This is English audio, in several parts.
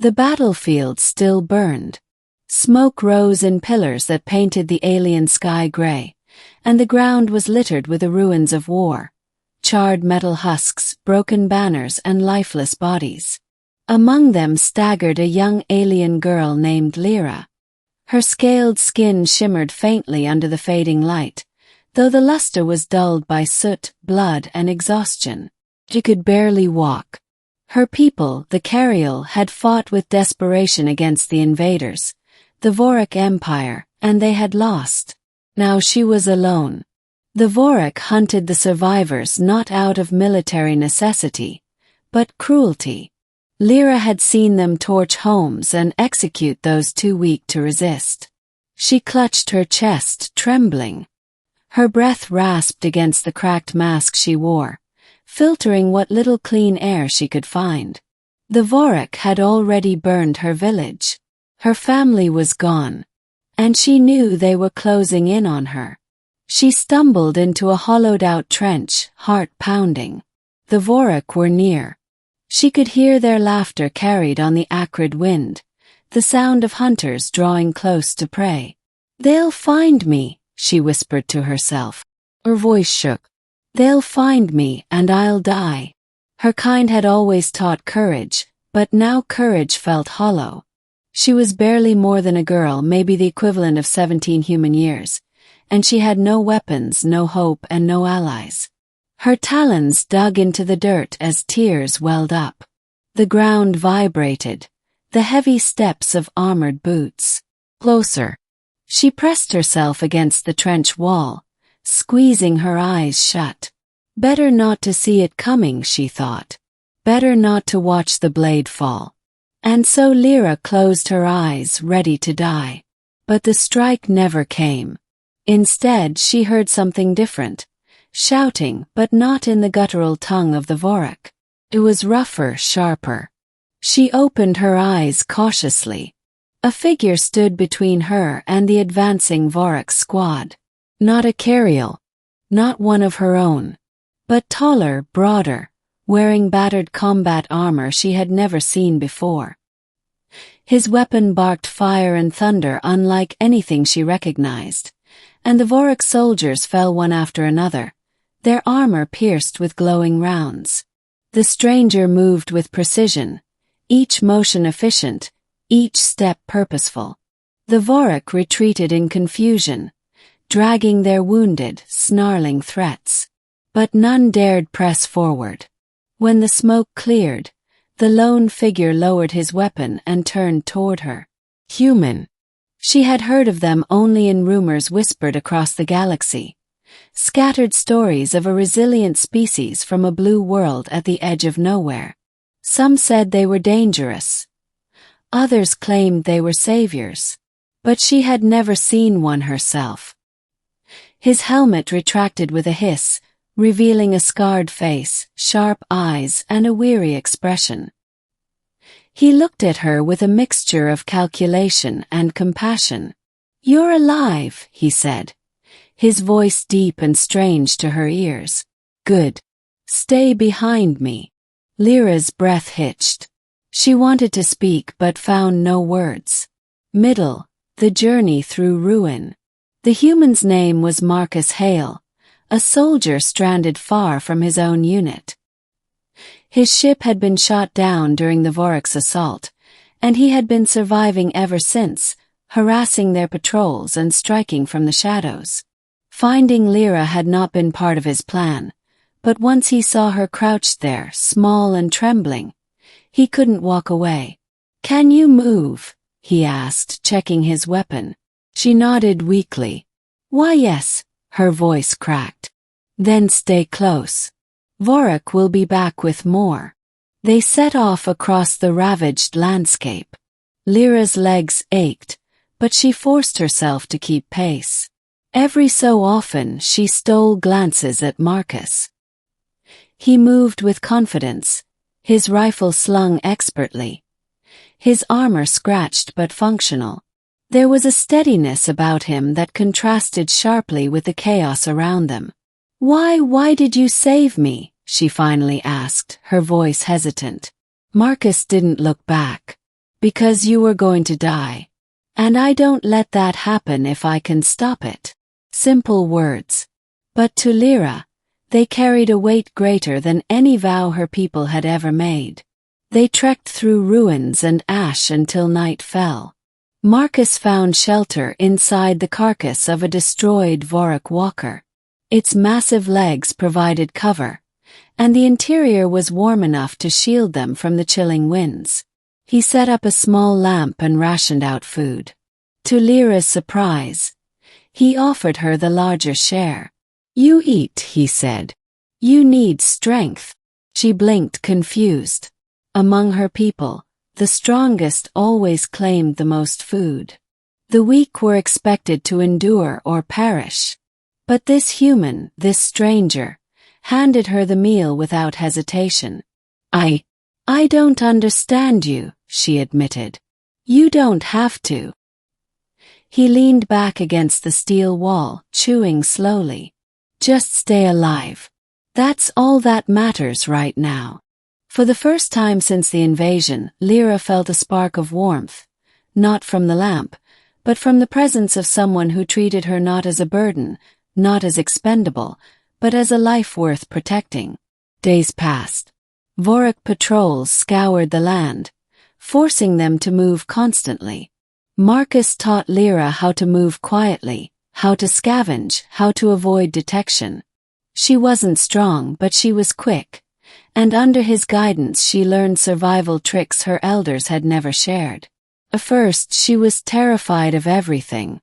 The battlefield still burned. Smoke rose in pillars that painted the alien sky gray, and the ground was littered with the ruins of war. Charred metal husks, broken banners, and lifeless bodies. Among them staggered a young alien girl named Lyra. Her scaled skin shimmered faintly under the fading light, though the luster was dulled by soot, blood, and exhaustion. She could barely walk. Her people, the Cariel, had fought with desperation against the invaders, the Vorik Empire, and they had lost. Now she was alone. The Vorik hunted the survivors not out of military necessity, but cruelty. Lyra had seen them torch homes and execute those too weak to resist. She clutched her chest, trembling. Her breath rasped against the cracked mask she wore, filtering what little clean air she could find. The Vorik had already burned her village. Her family was gone, and she knew they were closing in on her. She stumbled into a hollowed-out trench, heart pounding. The Vorik were near. She could hear their laughter carried on the acrid wind, the sound of hunters drawing close to prey. "They'll find me," she whispered to herself. Her voice shook. "They'll find me, and I'll die." Her kind had always taught courage, but now courage felt hollow. She was barely more than a girl, maybe the equivalent of 17 human years, and she had no weapons, no hope, and no allies. Her talons dug into the dirt as tears welled up. The ground vibrated, the heavy steps of armored boots. Closer. She pressed herself against the trench wall, squeezing her eyes shut. Better not to see it coming, she thought. Better not to watch the blade fall. And so Lyra closed her eyes, ready to die. But the strike never came. Instead, she heard something different. Shouting, but not in the guttural tongue of the Vorik. It was rougher, sharper. She opened her eyes cautiously. A figure stood between her and the advancing Vorik squad. Not a Cariel, not one of her own, but taller, broader, wearing battered combat armor she had never seen before. His weapon barked fire and thunder unlike anything she recognized, and the Vorik soldiers fell one after another, their armor pierced with glowing rounds. The stranger moved with precision, each motion efficient, each step purposeful. The Vorik retreated in confusion, dragging their wounded, snarling threats. But none dared press forward. When the smoke cleared, the lone figure lowered his weapon and turned toward her. Human. She had heard of them only in rumors whispered across the galaxy. Scattered stories of a resilient species from a blue world at the edge of nowhere. Some said they were dangerous. Others claimed they were saviors. But she had never seen one herself. His helmet retracted with a hiss, revealing a scarred face, sharp eyes, and a weary expression. He looked at her with a mixture of calculation and compassion. "You're alive," he said, his voice deep and strange to her ears. "Good. Stay behind me." Lyra's breath hitched. She wanted to speak but found no words. Middle, the journey through ruin. The human's name was Marcus Hale, a soldier stranded far from his own unit. His ship had been shot down during the Vorik's assault, and he had been surviving ever since, harassing their patrols and striking from the shadows. Finding Lyra had not been part of his plan, but once he saw her crouched there, small and trembling, he couldn't walk away. "Can you move?" he asked, checking his weapon. She nodded weakly. "Why, yes," her voice cracked. "Then stay close. Vorik will be back with more." They set off across the ravaged landscape. Lyra's legs ached, but she forced herself to keep pace. Every so often she stole glances at Marcus. He moved with confidence, his rifle slung expertly. His armor scratched but functional. There was a steadiness about him that contrasted sharply with the chaos around them. Why did you save me?" she finally asked, her voice hesitant. Marcus didn't look back. Because you were going to die. And I don't let that happen if I can stop it. Simple words. But to Lyra, they carried a weight greater than any vow her people had ever made. They trekked through ruins and ash until night fell. Marcus found shelter inside the carcass of a destroyed Vorik walker. Its massive legs provided cover, and the interior was warm enough to shield them from the chilling winds. He set up a small lamp and rationed out food. To Lyra's surprise, he offered her the larger share. "You eat," he said. "You need strength." She blinked, confused. Among her people, the strongest always claimed the most food. The weak were expected to endure or perish. But this human, this stranger, handed her the meal without hesitation. I don't understand you," she admitted. "You don't have to." He leaned back against the steel wall, chewing slowly. "Just stay alive. That's all that matters right now." For the first time since the invasion, Lyra felt a spark of warmth, not from the lamp, but from the presence of someone who treated her not as a burden, not as expendable, but as a life worth protecting. Days passed. Vorik patrols scoured the land, forcing them to move constantly. Marcus taught Lyra how to move quietly, how to scavenge, how to avoid detection. She wasn't strong, but she was quick, and under his guidance she learned survival tricks her elders had never shared. At first she was terrified of everything,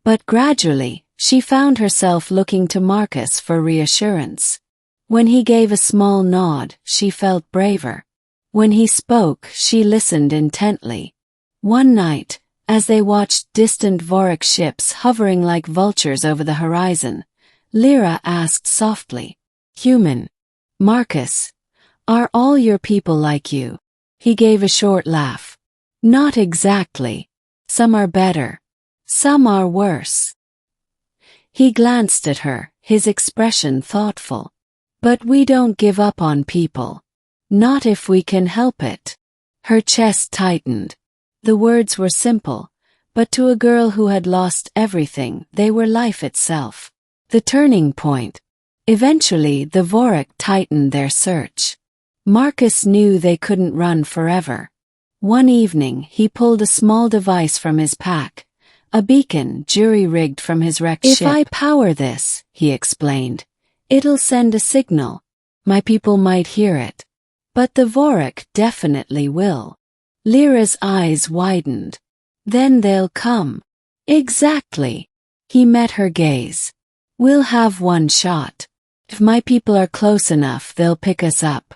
but gradually she found herself looking to Marcus for reassurance. When he gave a small nod, she felt braver. When he spoke, she listened intently. One night, as they watched distant Vorik ships hovering like vultures over the horizon, Lyra asked softly, "Human, Marcus, are all your people like you?" He gave a short laugh. "Not exactly. Some are better. Some are worse." He glanced at her, his expression thoughtful. "But we don't give up on people. Not if we can help it." Her chest tightened. The words were simple, but to a girl who had lost everything, they were life itself. The turning point. Eventually, the Vorik tightened their search. Marcus knew they couldn't run forever. One evening, he pulled a small device from his pack, a beacon jury-rigged from his wrecked ship. "If I power this," he explained, "it'll send a signal. My people might hear it. But the Vorik definitely will." Lyra's eyes widened. "Then they'll come." "Exactly." He met her gaze. "We'll have one shot. If my people are close enough, they'll pick us up.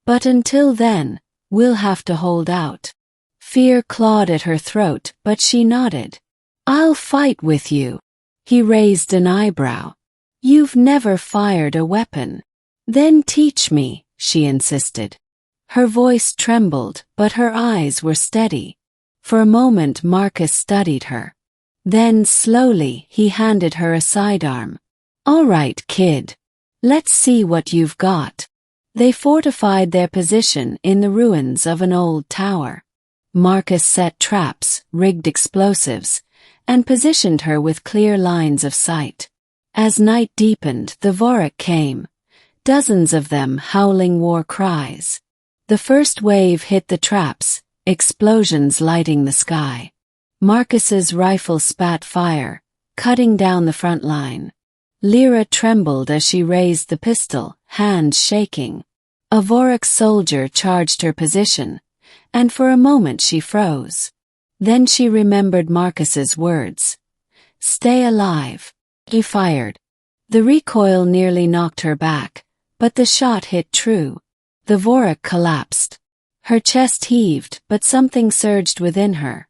But until then, we'll have to hold out." Fear clawed at her throat, but she nodded. "I'll fight with you." He raised an eyebrow. "You've never fired a weapon." "Then teach me," she insisted. Her voice trembled, but her eyes were steady. For a moment Marcus studied her. Then slowly he handed her a sidearm. "All right, kid. Let's see what you've got." They fortified their position in the ruins of an old tower. Marcus set traps, rigged explosives, and positioned her with clear lines of sight. As night deepened, the Vorik came, dozens of them howling war cries. The first wave hit the traps, explosions lighting the sky. Marcus's rifle spat fire, cutting down the front line. Lyra trembled as she raised the pistol, hands shaking. A Vorik soldier charged her position, and for a moment she froze. Then she remembered Marcus's words. "Stay alive." He fired. The recoil nearly knocked her back, but the shot hit true. The Vorik collapsed. Her chest heaved, but something surged within her.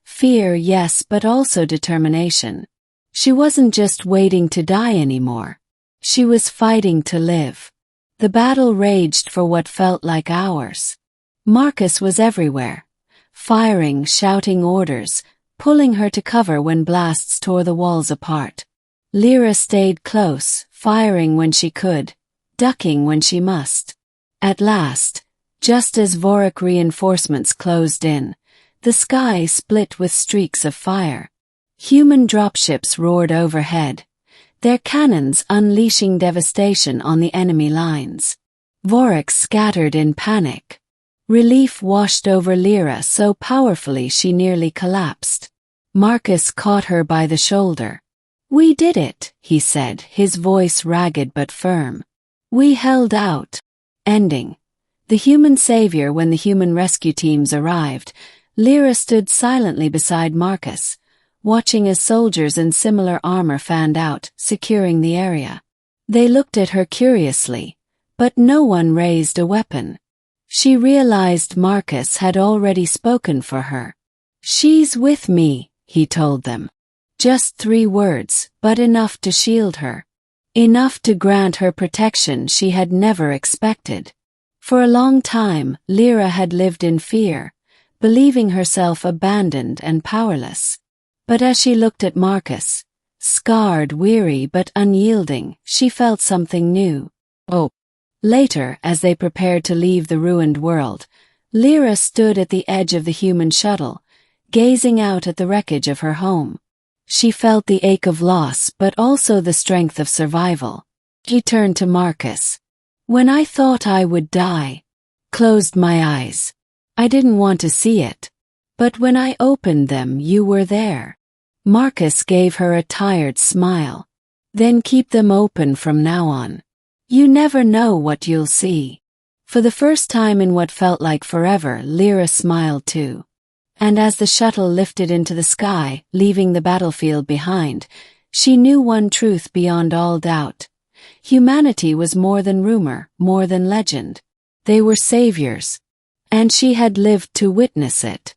Fear, yes, but also determination. She wasn't just waiting to die anymore. She was fighting to live. The battle raged for what felt like hours. Marcus was everywhere, firing, shouting orders, pulling her to cover when blasts tore the walls apart. Lyra stayed close, firing when she could, ducking when she must. At last, just as Vorik reinforcements closed in, The sky split with streaks of fire. Human dropships roared overhead, their cannons unleashing devastation on the enemy lines. Vorax scattered in panic. Relief washed over Lyra so powerfully she nearly collapsed. Marcus caught her by the shoulder. "We did it," he said, his voice ragged but firm. "We held out." Ending. The human savior. When the human rescue teams arrived, Lyra stood silently beside Marcus, watching as soldiers in similar armor fanned out, securing the area. They looked at her curiously, but no one raised a weapon. She realized Marcus had already spoken for her. "She's with me," he told them. Just 3 words, but enough to shield her. Enough to grant her protection she had never expected. For a long time, Lyra had lived in fear, believing herself abandoned and powerless. But as she looked at Marcus, scarred, weary but unyielding, she felt something new. Hope. Later, as they prepared to leave the ruined world, Lyra stood at the edge of the human shuttle, gazing out at the wreckage of her home. She felt the ache of loss but also the strength of survival. She turned to Marcus. "When I thought I would die, closed my eyes. I didn't want to see it. But when I opened them, you were there." Marcus gave her a tired smile. "Then keep them open from now on. You never know what you'll see." For the first time in what felt like forever, Lyra smiled too. And as the shuttle lifted into the sky, leaving the battlefield behind, she knew one truth beyond all doubt. Humanity was more than rumor, more than legend. They were saviors. And she had lived to witness it.